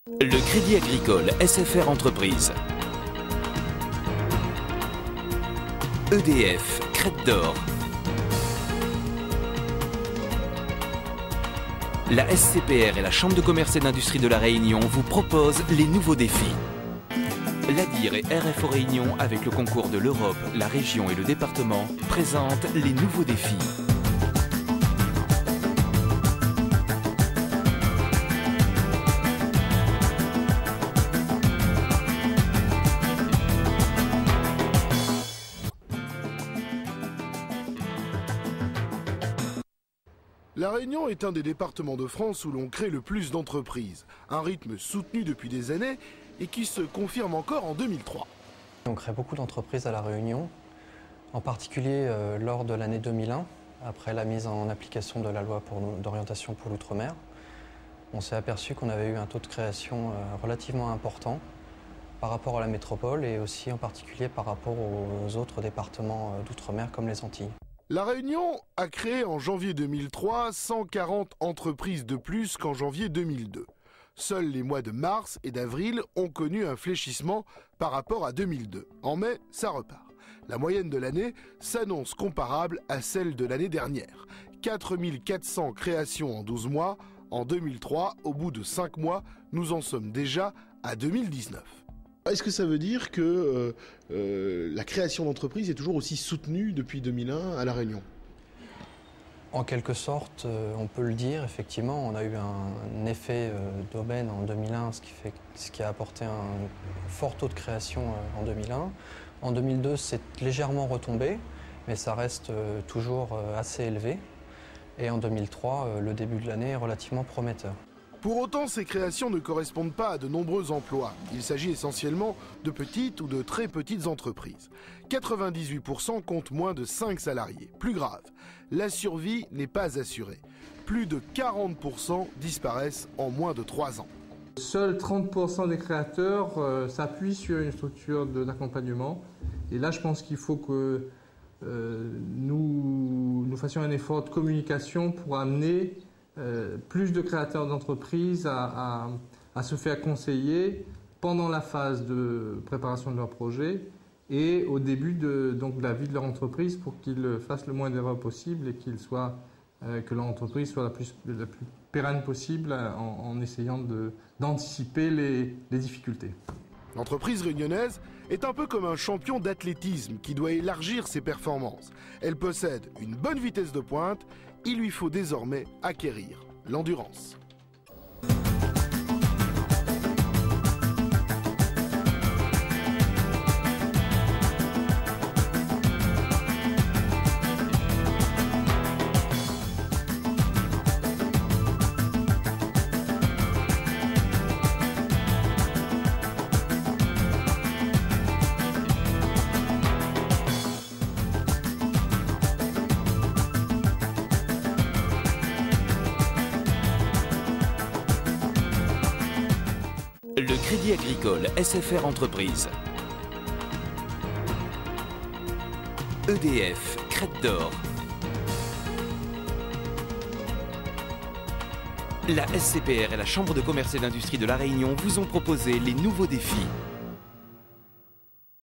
Le Crédit Agricole SFR Entreprises. EDF, Crête d'Or. La SCPR et la Chambre de commerce et d'industrie de La Réunion vous proposent les nouveaux défis. L'ADIR et RFO Réunion, avec le concours de l'Europe, la région et le département, présentent les nouveaux défis. La Réunion est un des départements de France où l'on crée le plus d'entreprises. Un rythme soutenu depuis des années et qui se confirme encore en 2003. On crée beaucoup d'entreprises à La Réunion, en particulier lors de l'année 2001, après la mise en application de la loi d'orientation pour l'outre-mer. On s'est aperçu qu'on avait eu un taux de création relativement important par rapport à la métropole et aussi en particulier par rapport aux autres départements d'outre-mer comme les Antilles. La Réunion a créé en janvier 2003 140 entreprises de plus qu'en janvier 2002. Seuls les mois de mars et d'avril ont connu un fléchissement par rapport à 2002. En mai, ça repart. La moyenne de l'année s'annonce comparable à celle de l'année dernière. 4400 créations en 12 mois. En 2003, au bout de 5 mois, nous en sommes déjà à 2019. Est-ce que ça veut dire que la création d'entreprises est toujours aussi soutenue depuis 2001 à La Réunion? En quelque sorte, on peut le dire, effectivement. On a eu un effet d'aubaine en 2001, ce qui a apporté un fort taux de création en 2001. En 2002, c'est légèrement retombé, mais ça reste toujours assez élevé. Et en 2003, le début de l'année est relativement prometteur. Pour autant, ces créations ne correspondent pas à de nombreux emplois. Il s'agit essentiellement de petites ou de très petites entreprises. 98% comptent moins de 5 salariés. Plus grave, la survie n'est pas assurée. Plus de 40% disparaissent en moins de 3 ans. Seuls 30% des créateurs s'appuient sur une structure d'accompagnement. Et là, je pense qu'il faut que nous fassions un effort de communication pour amener plus de créateurs d'entreprises à se faire conseiller pendant la phase de préparation de leur projet et au début de la vie de leur entreprise pour qu'ils fassent le moins d'erreurs possible et que leur entreprise soit la plus pérenne possible en essayant d'anticiper les difficultés. L'entreprise réunionnaise est un peu comme un champion d'athlétisme qui doit élargir ses performances. Elle possède une bonne vitesse de pointe, il lui faut désormais acquérir l'endurance. Le Crédit Agricole SFR Entreprises. EDF, Crête d'Or. La SCPR et la Chambre de commerce et d'industrie de La Réunion vous ont proposé les nouveaux défis.